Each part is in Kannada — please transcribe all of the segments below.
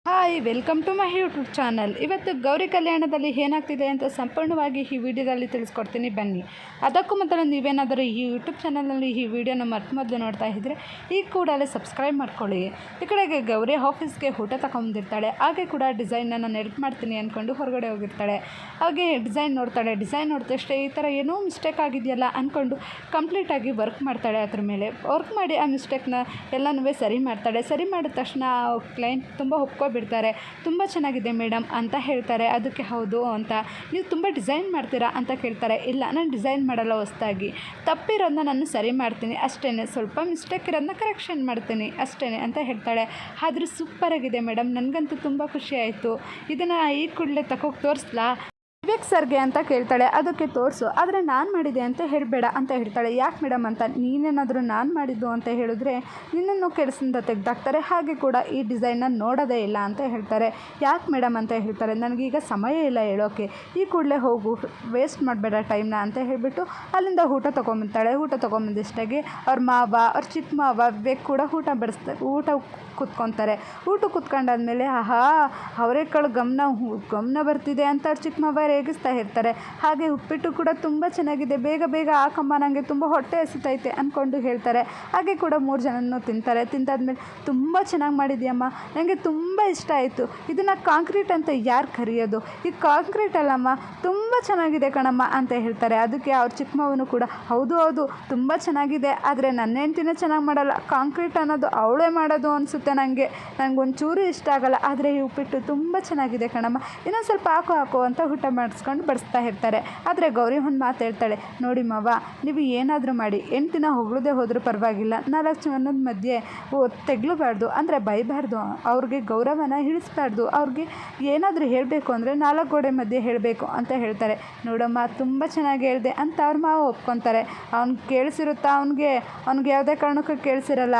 Hi welcome to my YouTube channel. ಇವತ್ತು ಗೌರಿ ಕಲ್ಯಾಣದಲ್ಲಿ ಏನಾಗ್ತಿದೆ ಅಂತ ಸಂಪೂರ್ಣವಾಗಿ ಈ ವಿಡಿಯೋದಲ್ಲಿ ತಿಳಿಸ್ಕೊಡ್ತೀನಿ, ಬನ್ನಿ. ಅದಕ್ಕೂ ಮೊದಲು ನೀವೇನಾದರೂ ಈ ಯೂಟ್ಯೂಬ್ ಚಾನಲ್ನಲ್ಲಿ ಈ ವಿಡಿಯೋನ ಮೊದಲು ನೋಡ್ತಾ ಇದ್ದರೆ ಈ ಕೂಡಲೇ ಸಬ್ಸ್ಕ್ರೈಬ್ ಮಾಡ್ಕೊಳ್ಳಿ. ಈ ಕಡೆಗೆ ಗೌರಿ ಆಫೀಸ್ಗೆ ಊಟ ತಗೊಂಡಿರ್ತಾಳೆ. ಹಾಗೆ ಕೂಡ ಡಿಸೈನ್ನ ನಾನು ಹೆಲ್ಪ್ ಮಾಡ್ತೀನಿ ಅಂದ್ಕೊಂಡು ಹೊರಗಡೆ ಹೋಗಿರ್ತಾಳೆ. ಹಾಗೆ ಡಿಸೈನ್ ನೋಡ್ತಾಳೆ. ಡಿಸೈನ್ ನೋಡಿದಷ್ಟೇ ಈ ಥರ ಏನೋ ಮಿಸ್ಟೇಕ್ ಆಗಿದೆಯಲ್ಲ ಅಂದ್ಕೊಂಡು ಕಂಪ್ಲೀಟಾಗಿ ವರ್ಕ್ ಮಾಡ್ತಾಳೆ. ಅದ್ರ ಮೇಲೆ ವರ್ಕ್ ಮಾಡಿ ಆ ಮಿಸ್ಟೇಕ್ನ ಎಲ್ಲನೂ ಸರಿ ಮಾಡ್ತಾಳೆ. ಸರಿ ಮಾಡಿದ ತಕ್ಷಣ ಕ್ಲೈಂಟ್ ತುಂಬ ಒಪ್ಕೊಬಿಡ್ತಾರೆ. ತುಂಬ ಚೆನ್ನಾಗಿದೆ ಮೇಡಮ್ ಅಂತ ಹೇಳ್ತಾರೆ. ಅದಕ್ಕೆ ಹೌದು ಅಂತ, ನೀವು ತುಂಬ ಡಿಸೈನ್ ಮಾಡ್ತೀರಾ ಅಂತ ಕೇಳ್ತಾರೆ. ಇಲ್ಲ, ನಾನು ಡಿಸೈನ್ ಮಾಡಲ್ಲ, ಹೊಸ್ದಾಗಿ ತಪ್ಪಿರೋದನ್ನ ನಾನು ಸರಿ ಮಾಡ್ತೀನಿ ಅಷ್ಟೇ, ಸ್ವಲ್ಪ ಮಿಸ್ಟೇಕ್ ಇರೋದನ್ನ ಕರೆಕ್ಷನ್ ಮಾಡ್ತೀನಿ ಅಷ್ಟೇ ಅಂತ ಹೇಳ್ತಾಳೆ. ಆದರೂ ಸೂಪರಾಗಿದೆ ಮೇಡಮ್, ನನಗಂತೂ ತುಂಬ ಖುಷಿ ಆಯಿತು. ಇದನ್ನು ಈ ಕೂಡಲೇ ತಗೋಗಿ ತೋರಿಸ್ಲಾ ವಿವೇಕ್ ಸರ್ಗೆ ಅಂತ ಕೇಳ್ತಾಳೆ. ಅದಕ್ಕೆ ತೋರಿಸು, ಆದರೆ ನಾನು ಮಾಡಿದೆ ಅಂತ ಹೇಳಬೇಡ ಅಂತ ಹೇಳ್ತಾಳೆ. ಯಾಕೆ ಮೇಡಮ್ ಅಂತ, ನೀನೇನಾದರೂ ನಾನು ಮಾಡಿದ್ದು ಅಂತ ಹೇಳಿದ್ರೆ ನಿನ್ನನ್ನು ಕೆಲಸದಿಂದ ತೆಗೆದಾಕ್ತಾರೆ, ಹಾಗೆ ಕೂಡ ಈ ಡಿಸೈನ್ನ ನೋಡೋದೇ ಇಲ್ಲ ಅಂತ ಹೇಳ್ತಾರೆ. ಯಾಕೆ ಮೇಡಮ್ ಅಂತ ಹೇಳ್ತಾರೆ. ನನಗೀಗ ಸಮಯ ಇಲ್ಲ ಹೇಳೋಕ್ಕೆ, ಈ ಕೂಡಲೇ ಹೋಗು, ವೇಸ್ಟ್ ಮಾಡಬೇಡ ಟೈಮ್ನ ಅಂತ ಹೇಳಿಬಿಟ್ಟು ಅಲ್ಲಿಂದ ಊಟ ತೊಗೊಂಬಂತಾಳೆ. ಊಟ ತೊಗೊಂಬಂದಿಷ್ಟಾಗಿ ಅವ್ರ ಮಾವ, ಅವ್ರ ಚಿಕ್ಕ ಮಾವ ವಿವೇಕ್ ಕೂಡ ಊಟ ಕೂತ್ಕೊತಾರೆ. ಊಟ ಕೂತ್ಕೊಂಡಾದ್ಮೇಲೆ ಆಹಾ ಅವರೇಕಾಳು ಗಮನ ಬರ್ತಿದೆ ಅಂತ ಅವ್ರ ಚಿಕ್ಕ ಮಾವ ರೇಗಿಸ್ತಾ ಇರ್ತಾರೆ. ಹಾಗೆ ಉಪ್ಪಿಟ್ಟು ಕೂಡ ತುಂಬ ಚೆನ್ನಾಗಿದೆ, ಬೇಗ ಬೇಗ ಹಾಕಮ್ಮ, ನನಗೆ ತುಂಬ ಹೊಟ್ಟೆ ಹಸಿತೈತೆ ಅಂದ್ಕೊಂಡು ಹೇಳ್ತಾರೆ. ಹಾಗೆ ಕೂಡ 3 ಜನನೂ ತಿಂತಾರೆ. ತಿಂದಾದ್ಮೇಲೆ ತುಂಬ ಚೆನ್ನಾಗಿ ಮಾಡಿದ್ಯಮ್ಮ, ನನಗೆ ತುಂಬ ಇಷ್ಟ ಆಯಿತು. ಇದನ್ನು ಕಾಂಕ್ರೀಟ್ ಅಂತ ಯಾರು ಕರೆಯೋದು, ಈ ಕಾಂಕ್ರೀಟ್ ಅಲ್ಲಮ್ಮ, ತುಂಬ ಚೆನ್ನಾಗಿದೆ ಕಣಮ್ಮ ಅಂತ ಹೇಳ್ತಾರೆ. ಅದಕ್ಕೆ ಅವ್ರ ಚಿಕ್ಕ ಮಾವನು ಕೂಡ ಹೌದು ತುಂಬ ಚೆನ್ನಾಗಿದೆ, ಆದರೆ ನನ್ನ ಹೆಂಡ್ತಿನೇ ಚೆನ್ನಾಗಿ ಮಾಡಲ್ಲ, ಕಾಂಕ್ರೀಟ್ ಅನ್ನೋದು ಅವಳೇ ಮಾಡೋದು ಅನಿಸುತ್ತೆ, ನನಗೊಂಚೂರು ಇಷ್ಟ ಆಗಲ್ಲ, ಆದರೆ ಈ ಉಪ್ಪಿಟ್ಟು ತುಂಬ ಚೆನ್ನಾಗಿದೆ ಕಣಮ್ಮ, ಇನ್ನೊಂದು ಸ್ವಲ್ಪ ಹಾಕು ಅಂತ ಊಟ ಮಾಡಿಸ್ಕೊಂಡು ಬಡಿಸ್ತಾ ಇರ್ತಾರೆ. ಆದರೆ ಗೌರಿ ಒಂದು ಮಾತು ಹೇಳ್ತಾಳೆ. ನೋಡಿ ಮಾವ, ನೀವು ಏನಾದರೂ ಮಾಡಿ ಹೆಂಡ್ತಿನ ಹೊಗಳದೇ ಹೋದರೂ ಪರವಾಗಿಲ್ಲ, 4 ಜನದ ಮಧ್ಯೆ ತೆಗ್ಲಬಾರ್ದು, ಅಂದರೆ ಬೈಬಾರ್ದು, ಅವ್ರಿಗೆ ಗೌರವನ ಇಳಿಸ್ಬಾರ್ದು, ಅವ್ರಿಗೆ ಏನಾದರೂ ಹೇಳಬೇಕು ಅಂದರೆ 4 ಗೋಡೆ ಮಧ್ಯೆ ಹೇಳಬೇಕು ಅಂತ ಹೇಳ್ತಾರೆ. ನೋಡಮ್ಮ, ತುಂಬ ಚೆನ್ನಾಗಿ ಹೇಳಿದೆ ಅಂತ ಅವ್ರ ಮಾವ ಒಪ್ಕೊತಾರೆ. ಅವ್ನಿಗೆ ಕೇಳಿಸಿರುತ್ತಾ, ಅವ್ನಿಗೆ ಯಾವುದೇ ಕಾರಣಕ್ಕೂ ಕೇಳಿಸಿರಲ್ಲ.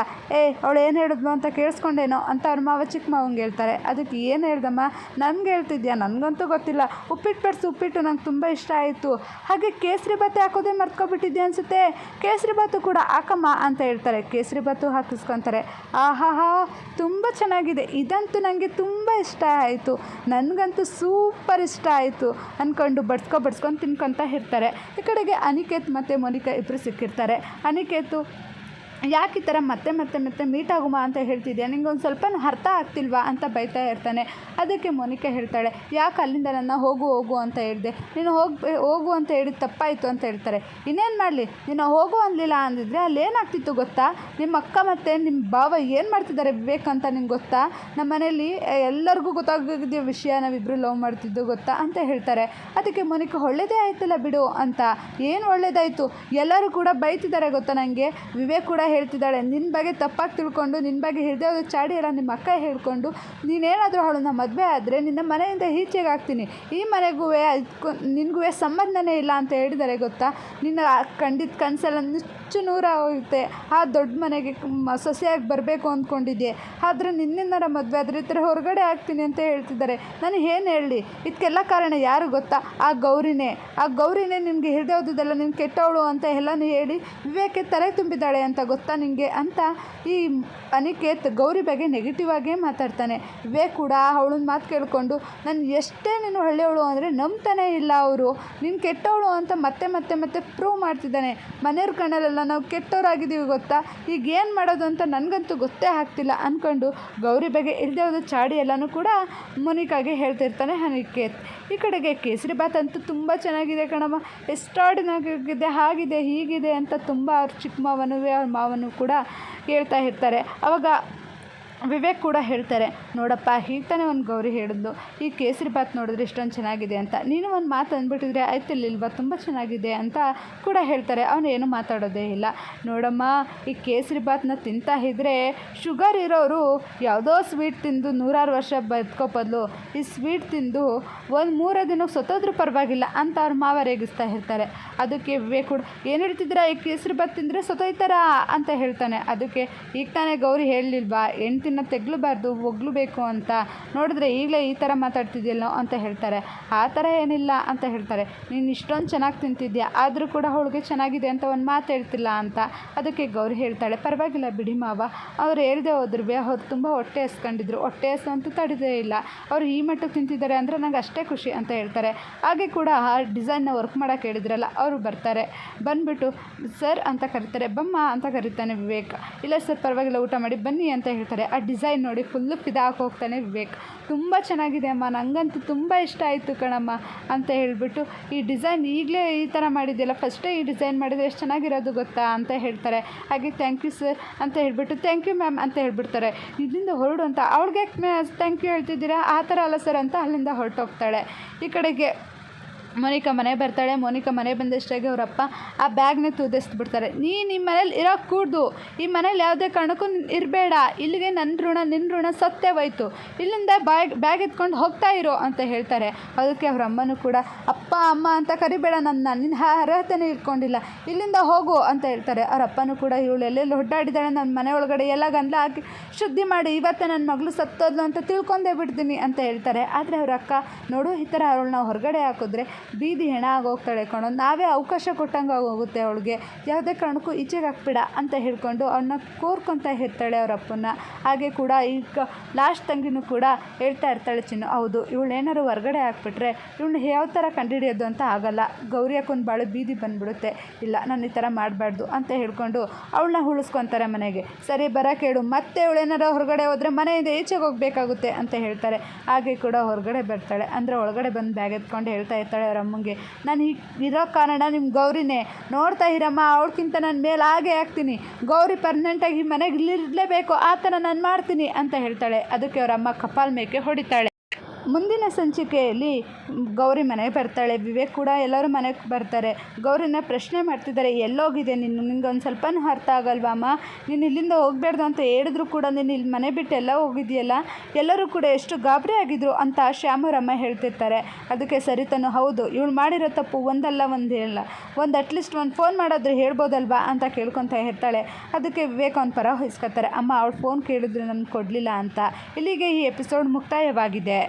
ಅವಳು ಏನು ಹೇಳಿದ್ಲು ಅಂತ ಕೇಳಿಸ್ಕೊಂಡೇನೋ ಅಂತ ಅವ್ರ ಮಾವ ಚಿಕ್ಕ ಮಾವಂಗೆ ಹೇಳ್ತಾರೆ. ಅದಕ್ಕೆ ಏನು ಹೇಳ್ದಮ್ಮ, ನನಗೆ ಹೇಳ್ತಿದ್ಯಾ, ನನಗಂತೂ ಗೊತ್ತಿಲ್ಲ, ಉಪ್ಪಿಟ್ಟು ನಂಗೆ ತುಂಬ ಇಷ್ಟ ಆಯಿತು. ಹಾಗೆ ಕೇಸರಿ ಬಾತು ಹಾಕೋದೇ ಮರ್ತ್ಕೊಬಿಟ್ಟಿದ್ದೆ ಅನಿಸುತ್ತೆ, ಕೇಸರಿ ಬಾತು ಕೂಡ ಹಾಕಮ್ಮ ಅಂತ ಹೇಳ್ತಾರೆ. ಕೇಸರಿ ಬಾತು ಹಾಕಿಸ್ಕೊತಾರೆ. ಆಹಾ ತುಂಬ ಚೆನ್ನಾಗಿದೆ, ಇದಂತೂ ನನಗೆ ತುಂಬ ಇಷ್ಟ ಆಯಿತು, ನನಗಂತೂ ಸೂಪರ್ ಇಷ್ಟ ಆಯಿತು ಅಂದ್ಕೊಂಡು ಬಡ್ಸ್ಕೊಂಡು ತಿನ್ಕೊತಾ ಇರ್ತಾರೆ. ಈ ಕಡೆಗೆ ಅನಿಕೇತ್ ಮತ್ತು ಮೋನಿಕಾ ಇಬ್ಬರು ಸಿಕ್ಕಿರ್ತಾರೆ. ಅನಿಕೇತು, ಯಾಕೆ ಈ ಥರ ಮತ್ತೆ ಮೀಟ್ ಆಗುಮ ಅಂತ ಹೇಳ್ತಿದ್ಯಾ, ನಿಂಗೆ ಒಂದು ಸ್ವಲ್ಪ ಅರ್ಥ ಆಗ್ತಿಲ್ವಾ ಅಂತ ಬೈತಾ ಇರ್ತಾನೆ. ಅದಕ್ಕೆ ಮೋನಿಕಾ ಹೇಳ್ತಾಳೆ, ಯಾಕೆ ಅಲ್ಲಿಂದ ನನ್ನ ಹೋಗು ಅಂತ ಹೇಳಿದೆ, ನೀನು ಹೋಗು ಅಂತ ಹೇಳಿದ ತಪ್ಪಾಯಿತು ಅಂತ ಹೇಳ್ತಾರೆ. ಇನ್ನೇನು ಮಾಡಲಿ, ನೀನು ಹೋಗು ಅನ್ನಲಿಲ್ಲ ಅಂದಿದ್ರೆ ಅಲ್ಲಿ ಏನಾಗ್ತಿತ್ತು ಗೊತ್ತಾ, ನಿಮ್ಮ ಅಕ್ಕ ಮತ್ತು ನಿಮ್ಮ ಭಾವ ಏನು ಮಾಡ್ತಿದ್ದಾರೆ ವಿವೇಕ್ ಅಂತ ನಿಂಗೆ ಗೊತ್ತಾ, ನಮ್ಮ ಮನೇಲಿ ಎಲ್ಲರಿಗೂ ಗೊತ್ತಾಗಿದ್ದ ವಿಷಯ, ನಾವಿಬ್ಬರು ಲವ್ ಮಾಡ್ತಿದ್ದು ಗೊತ್ತಾ ಅಂತ ಹೇಳ್ತಾರೆ. ಅದಕ್ಕೆ ಮೋನಿಕಾ, ಒಳ್ಳೇದೇ ಆಯ್ತಲ್ಲ ಬಿಡು ಅಂತ. ಏನು ಒಳ್ಳೇದಾಯಿತು, ಎಲ್ಲರೂ ಕೂಡ ಬೈತಿದ್ದಾರೆ ಗೊತ್ತಾ ನನಗೆ, ವಿವೇಕ್ ಕೂಡ ಹೇಳ್ತಿದ್ದಾಳೆ, ನಿನ್ನ ಬಗ್ಗೆ ತಪ್ಪಾಗಿ ತಿಳ್ಕೊಂಡು, ನಿನ್ನ ಬಗ್ಗೆ ಹಿಡಿದೇ ಚಾಡಿ ಎಲ್ಲ ನಿಮ್ಮ ಅಕ್ಕ ಹೇಳ್ಕೊಂಡು, ನೀನೇನಾದರೂ ಅವಳನ್ನ ಮದುವೆ ಆದರೆ ನಿನ್ನ ಮನೆಯಿಂದ ಈಚೆಗೆ ಹಾಕ್ತೀನಿ, ಈ ಮನೆಗೂ ನಿನಗೂ ಸಂಬಂಧನೇ ಇಲ್ಲ ಅಂತ ಹೇಳಿದ್ದಾರೆ ಗೊತ್ತಾ, ನಿನ್ನ ಖಂಡಿತ ಕನಸೆಲ್ಲ ನುಚ್ಚು ನೂರಾಗುತ್ತೆ, ಆ ದೊಡ್ಡ ಮನೆಗೆ ಸೊಸೆಯಾಗಿ ಬರಬೇಕು ಅಂದ್ಕೊಂಡಿದ್ದೆ, ಆದರೆ ನಿನ್ನಿಂದರ ಮದುವೆ ಆದರೆ ಈ ಥರ ಹೊರಗಡೆ ಹಾಕ್ತೀನಿ ಅಂತ ಹೇಳ್ತಿದ್ದಾರೆ. ನಾನು ಏನು ಹೇಳಲಿ, ಇದಕ್ಕೆಲ್ಲ ಕಾರಣ ಯಾರು ಗೊತ್ತಾ, ಆ ಗೌರಿನೇ ನಿನಗೆ ಹಿಡಿದೇ ಹೋದದೆಲ್ಲ ನೀನು ಕೆಟ್ಟವಳು ಅಂತ ಎಲ್ಲನೂ ಹೇಳಿ ವಿವೇಕೆ ತಲೆ ತುಂಬಿದ್ದಾಳೆ ಅಂತ ಗೊತ್ತಾ ನಿನಗೆ ಅಂತ ಈ ಅನಿಕೇತ್ ಗೌರಿ ಬಗ್ಗೆ ನೆಗೆಟಿವ್ ಆಗೇ ಮಾತಾಡ್ತಾನೆ. ವಿವೇಕ್ ಕೂಡ ಅವಳನ್ನ ಮಾತು ಕೇಳಿಕೊಂಡು, ನಾನು ಎಷ್ಟೇ ನೀನು ಒಳ್ಳೆಯವಳು ಅಂದರೆ ನಂಬ್ತಾನೆ ಇಲ್ಲ ಅವರು, ನೀನು ಕೆಟ್ಟವಳು ಅಂತ ಮತ್ತೆ ಪ್ರೂವ್ ಮಾಡ್ತಿದ್ದಾನೆ. ಮನೆಯವ್ರ ಕಣ್ಣಲ್ಲೆಲ್ಲ ನಾವು ಕೆಟ್ಟವರಾಗಿದ್ದೀವಿ ಗೊತ್ತಾ, ಈಗ ಏನು ಮಾಡೋದು ಅಂತ ನನಗಂತೂ ಗೊತ್ತೇ ಆಗ್ತಿಲ್ಲ ಅಂದ್ಕೊಂಡು ಗೌರಿ ಬಗ್ಗೆ ಇಲ್ಲದೆ ಹೋದ ಚಾಡಿ ಎಲ್ಲನೂ ಕೂಡ ಮೋನಿಕಾಗೆ ಹೇಳ್ತಿರ್ತಾನೆ ಅನಿಕೇತ್. ಈ ಕಡೆಗೆ ಕೇಸರಿ ಬಾತ್ ಅಂತೂ ತುಂಬ ಚೆನ್ನಾಗಿದೆ ಕಣಮ್ಮ, ಎಷ್ಟಾರ್ಡಿನಾಗಿದೆ, ಹಾಗಿದೆ ಹೀಗಿದೆ ಅಂತ ತುಂಬ ಅವ್ರ ಚಿಕ್ಕ ಮಾವನೂ ಅವ್ರ ಮಾವನು ಕೂಡ ಹೇಳ್ತಾ ಇರ್ತಾರೆ. ಆವಾಗ ವಿವೇಕ್ ಕೂಡ ಹೇಳ್ತಾರೆ, ನೋಡಪ್ಪ ಈಗ ತಾನೇ ಒಂದು ಗೌರಿ ಹೇಳಿದ್ಲು, ಈ ಕೇಸರಿ ಬಾತ್ ನೋಡಿದ್ರೆ ಇಷ್ಟೊಂದು ಚೆನ್ನಾಗಿದೆ ಅಂತ, ನೀನು ಒಂದು ಮಾತು ಅಂದ್ಬಿಟ್ಟಿದ್ರೆ ಆಯ್ತಿರ್ಲಿಲ್ವಾ, ತುಂಬ ಚೆನ್ನಾಗಿದೆ ಅಂತ ಕೂಡ ಹೇಳ್ತಾರೆ. ಅವನು ಏನು ಮಾತಾಡೋದೇ ಇಲ್ಲ. ನೋಡಮ್ಮ, ಈ ಕೇಸರಿ ಬಾತ್ನ ತಿಂತಾ ಇದ್ದರೆ ಶುಗರ್ ಇರೋರು ಯಾವುದೋ ಸ್ವೀಟ್ ತಿಂದು 100 ವರ್ಷ ಬದುಕೋಬದಲು ಈ ಸ್ವೀಟ್ ತಿಂದು ಒಂದು 3 ದಿನಕ್ಕೆ ಸತ್ತೋದ್ರೂ ಪರವಾಗಿಲ್ಲ ಅಂತ ಅವ್ರ ಮಾವ ರೇಗಿಸ್ತಾ ಇರ್ತಾರೆ. ಅದಕ್ಕೆ ವಿವೇಕ್ ಕೂಡ, ಏನು ಹೇಳ್ತಿದ್ದೀರಾ, ಈ ಕೇಸರಿ ಬಾತ್ ತಿಂದರೆ ಸತ್ತೋಯ್ತಾರಾ ಅಂತ ಹೇಳ್ತಾನೆ. ಅದಕ್ಕೆ ಈಗ ತಾನೇ ಗೌರಿ ಹೇಳಲಿಲ್ವಾ, ಮಾತಿನ ತೆಗ್ಲಬಾರ್ದು, ಒಗ್ಲಬೇಕು ಅಂತ. ನೋಡಿದ್ರೆ ಈಗಲೇ ಈ ಥರ ಮಾತಾಡ್ತಿದ್ಯಲ್ಲೋ ಅಂತ ಹೇಳ್ತಾರೆ. ಆ ಥರ ಏನಿಲ್ಲ ಅಂತ ಹೇಳ್ತಾರೆ. ನೀನು ಇಷ್ಟೊಂದು ಚೆನ್ನಾಗಿ ತಿಂತಿದ್ಯಾ, ಆದರೂ ಕೂಡ ಅವಳಿಗೆ ಚೆನ್ನಾಗಿದೆ ಅಂತ ಒಂದು ಮಾತು ಹೇಳ್ತಿಲ್ಲ ಅಂತ. ಅದಕ್ಕೆ ಗೌರಿ ಹೇಳ್ತಾಳೆ, ಪರವಾಗಿಲ್ಲ ಬಿಡಿ ಮಾವ, ಅವ್ರು ಹೇಳ್ದೆ ಹೋದ್ರು ಅವ್ರು ತುಂಬ ಹೊಟ್ಟೆ ಹಸ್ಕೊಂಡಿದ್ರು, ಹೊಟ್ಟೆ ಹಸು ಅಂತೂ ತಡೆದೇ ಇಲ್ಲ. ಅವರು ಈ ಮಟ್ಟಕ್ಕೆ ತಿಂತಿದ್ದಾರೆ ಅಂದರೆ ನಂಗೆ ಅಷ್ಟೇ ಖುಷಿ ಅಂತ ಹೇಳ್ತಾರೆ. ಹಾಗೆ ಕೂಡ ಆ ಡಿಸೈನ್ನ ವರ್ಕ್ ಮಾಡೋಕ್ಕೆ ಹೇಳಿದ್ರಲ್ಲ, ಅವರು ಬರ್ತಾರೆ. ಬಂದುಬಿಟ್ಟು ಸರ್ ಅಂತ ಕರೀತಾರೆ. ಬಮ್ಮ ಅಂತ ಕರೀತಾನೆ ವಿವೇಕ್. ಇಲ್ಲ ಸರ್ ಪರವಾಗಿಲ್ಲ, ಊಟ ಮಾಡಿ ಬನ್ನಿ ಅಂತ ಹೇಳ್ತಾರೆ. ಆ ಡಿಸೈನ್ ನೋಡಿ ಫುಲ್ಲು ಫಿದಾಗಿ ಹೋಗ್ತಾನೆ ವಿವೇಕ್. ತುಂಬ ಚೆನ್ನಾಗಿದೆ ಅಮ್ಮ, ನನಗಂತೂ ತುಂಬ ಇಷ್ಟ ಆಯಿತು ಕಣಮ್ಮ ಅಂತ ಹೇಳಿಬಿಟ್ಟು, ಈ ಡಿಸೈನ್ ಈಗಲೇ ಈ ಥರ ಮಾಡಿದೆಯಲ್ಲ, ಫಸ್ಟೇ ಈ ಡಿಸೈನ್ ಮಾಡಿದರೆ ಎಷ್ಟು ಚೆನ್ನಾಗಿರೋದು ಗೊತ್ತಾ ಅಂತ ಹೇಳ್ತಾರೆ. ಹಾಗೆ ಥ್ಯಾಂಕ್ ಯು ಸರ್ ಅಂತ ಹೇಳಿಬಿಟ್ಟು, ಥ್ಯಾಂಕ್ ಯು ಮ್ಯಾಮ್ ಅಂತ ಹೇಳ್ಬಿಡ್ತಾರೆ. ಇಲ್ಲಿಂದ ಹೊರಡು ಅಂತ. ಅವ್ಳಿಗೆ ಥ್ಯಾಂಕ್ ಯು ಹೇಳ್ತಿದ್ದೀರಾ, ಆ ಥರ ಅಲ್ಲ ಸರ್ ಅಂತ ಅಲ್ಲಿಂದ ಹೊರಟೋಗ್ತಾಳೆ. ಈ ಕಡೆಗೆ ಮೋನಿಕಾ ಮನೆ ಬರ್ತಾಳೆ. ಮೋನಿಕಾ ಮನೆ ಬಂದಷ್ಟಾಗಿ ಅವರಪ್ಪ ಆ ಬ್ಯಾಗ್ನೇ ತೂದಿಸ್ಬಿಡ್ತಾರೆ. ನೀನು ಈ ಮನೇಲಿ ಇರೋಕ್ಕೆ ಕೂಡ್ದು, ಈ ಮನೇಲಿ ಯಾವುದೇ ಕಾರಣಕ್ಕೂ ಇರಬೇಡ, ಇಲ್ಲಿಗೆ ನಿನ್ನ ಋಣ ಸತ್ತೇ ಹೋಯ್ತು, ಇಲ್ಲಿಂದ ಬ್ಯಾಗ್ ಎತ್ಕೊಂಡು ಹೋಗ್ತಾ ಇರೋ ಅಂತ ಹೇಳ್ತಾರೆ. ಅದಕ್ಕೆ ಅವ್ರ ಅಮ್ಮನೂ ಕೂಡ ಅಪ್ಪ ಅಮ್ಮ ಅಂತ ಕರಿಬೇಡ, ನಿನ್ನ ಅರ್ಹತೆನೇ ಇಟ್ಕೊಂಡಿಲ್ಲ, ಇಲ್ಲಿಂದ ಹೋಗು ಅಂತ ಹೇಳ್ತಾರೆ. ಅವ್ರ ಅಪ್ಪನೂ ಕೂಡ ಇವಳು ಎಲ್ಲೆಲ್ಲಿ ಹೊಡ್ಡಾಡಿದ್ದಾಳೆ, ನನ್ನ ಮನೆ ಒಳಗಡೆ ಎಲ್ಲ ಗಂಧ ಹಾಕಿ ಶುದ್ಧಿ ಮಾಡಿ ಇವತ್ತೇ ನನ್ನ ಮಗಳು ಸತ್ತೋದ್ಲು ಅಂತ ತಿಳ್ಕೊಂಡೇ ಬಿಡ್ತೀನಿ ಅಂತ ಹೇಳ್ತಾರೆ. ಆದರೆ ಅವ್ರ ಅಕ್ಕ, ನೋಡು ಈ ಥರ ಅವಳನ್ನ ಹೊರಗಡೆ ಹಾಕಿದ್ರೆ ಬೀದಿ ಹೆಣ ಆಗೋಗ್ತಾಳೆ ಕಣೋ, ನಾವೇ ಅವಕಾಶ ಕೊಟ್ಟಂಗೆ ಆಗೋಗುತ್ತೆ ಅವಳಿಗೆ, ಯಾವುದೇ ಕಾರಣಕ್ಕೂ ಈಚೆಗೆ ಹಾಕ್ಬೇಡ ಅಂತ ಹೇಳ್ಕೊಂಡು ಅವನ್ನ ಕೋರ್ಕೊತಾ ಇರ್ತಾಳೆ ಅವ್ರ ಅಪ್ಪನ. ಹಾಗೆ ಕೂಡ ಈಗ ಲಾಸ್ಟ್ ತಂಗಿನೂ ಕೂಡ ಹೇಳ್ತಾ ಇರ್ತಾಳೆ, ಚಿನ್ನು ಹೌದು ಇವಳು ಏನಾದ್ರು ಹೊರಗಡೆ ಹಾಕ್ಬಿಟ್ರೆ ಇವಳನ್ನ ಯಾವ ಥರ ಕಂಡುಹಿಡಿಯೋದು ಅಂತ ಆಗಲ್ಲ, ಗೌರಿ ಹಾಕೊಂಡು ಬಾಳೆ ಬೀದಿ ಬಂದುಬಿಡುತ್ತೆ, ಇಲ್ಲ ನಾನು ಈ ಥರ ಮಾಡಬಾರ್ದು ಅಂತ ಹೇಳ್ಕೊಂಡು ಅವಳನ್ನ ಉಳಿಸ್ಕೊತಾರೆ ಮನೆಗೆ. ಸರಿ ಬರೋಕೆ ಹೇಳು, ಮತ್ತೆ ಇವಳೇನಾರು ಹೊರಗಡೆ ಹೋದರೆ ಮನೆಯಿಂದ ಈಚೆಗೆ ಹೋಗಬೇಕಾಗುತ್ತೆ ಅಂತ ಹೇಳ್ತಾರೆ. ಹಾಗೆ ಕೂಡ ಹೊರಗಡೆ ಬರ್ತಾಳೆ. ಅಂದರೆ ಒಳಗಡೆ ಬಂದು ಬ್ಯಾಗ್ ಎತ್ಕೊಂಡು ಹೇಳ್ತಾ ಇರ್ತಾಳೆ ಅವ್ರ ಅಮ್ಮಂಗೆ, ನಾನು ಇರೋ ಕಾರಣ ನಿಮ್ಮ ಗೌರಿನೇ, ನೋಡ್ತಾ ಇರಮ್ಮ ಅವಳಕ್ಕಿಂತ ನಾನು ಮೇಲೆ ಹಾಗೆ ಆಗ್ತೀನಿ, ಗೌರಿ ಪರ್ಮನೆಂಟಾಗಿ ಮನೆಗೆ ಇರಲೇಬೇಕು, ಆ ಥರ ನಾನು ಮಾಡ್ತೀನಿ ಅಂತ ಹೇಳ್ತಾಳೆ. ಅದಕ್ಕೆ ಅವರ ಅಮ್ಮ ಕಪಾಲ್ ಮೇಕೆ ಹೊಡಿತಾಳೆ. ಮುಂದಿನ ಸಂಚಿಕೆಯಲ್ಲಿ ಗೌರಿ ಮನೆಗೆ ಬರ್ತಾಳೆ. ವಿವೇಕ್ ಕೂಡ ಎಲ್ಲರೂ ಮನೆಗೆ ಬರ್ತಾರೆ. ಗೌರಿನ ಪ್ರಶ್ನೆ ಮಾಡ್ತಿದ್ದಾರೆ, ಎಲ್ಲೋಗಿದೆ ನಿನಗೆ ಒಂದು ಸ್ವಲ್ಪನೂ ಅರ್ಥ ಆಗಲ್ವಾ ಅಮ್ಮ, ನೀನು ಇಲ್ಲಿಂದ ಹೋಗಬಾರ್ದು ಅಂತ ಹೇಳಿದ್ರು ಕೂಡ ನೀನು ಇಲ್ಲಿ ಮನೆ ಬಿಟ್ಟು ಎಲ್ಲ ಹೋಗಿದೆಯಲ್ಲ, ಎಲ್ಲರೂ ಕೂಡ ಎಷ್ಟು ಗಾಬರಿ ಆಗಿದ್ರು ಅಂತ ಶ್ಯಾಮರಮ್ಮ ಹೇಳ್ತಿರ್ತಾರೆ. ಅದಕ್ಕೆ ಸರಿತಾನು, ಹೌದು ಇವಳು ಮಾಡಿರೋ ತಪ್ಪು ಒಂದಲ್ಲ ಒಂದಿಲ್ಲ, ಅಟ್ಲೀಸ್ಟ್ ಒಂದು ಫೋನ್ ಮಾಡೋದ್ರೆ ಹೇಳ್ಬೋದಲ್ವಾ ಅಂತ ಕೇಳ್ಕೊತಾ ಇರ್ತಾಳೆ. ಅದಕ್ಕೆ ವಿವೇಕ್ ಅವನ ಪರ ವಹಿಸ್ಕೊತಾರೆ. ಅಮ್ಮ ಅವಳು ಫೋನ್ ಕೇಳಿದ್ರು ನಮ್ಗೆ ಕೊಡಲಿಲ್ಲ ಅಂತ. ಇಲ್ಲಿಗೆ ಈ ಎಪಿಸೋಡ್ ಮುಕ್ತಾಯವಾಗಿದೆ.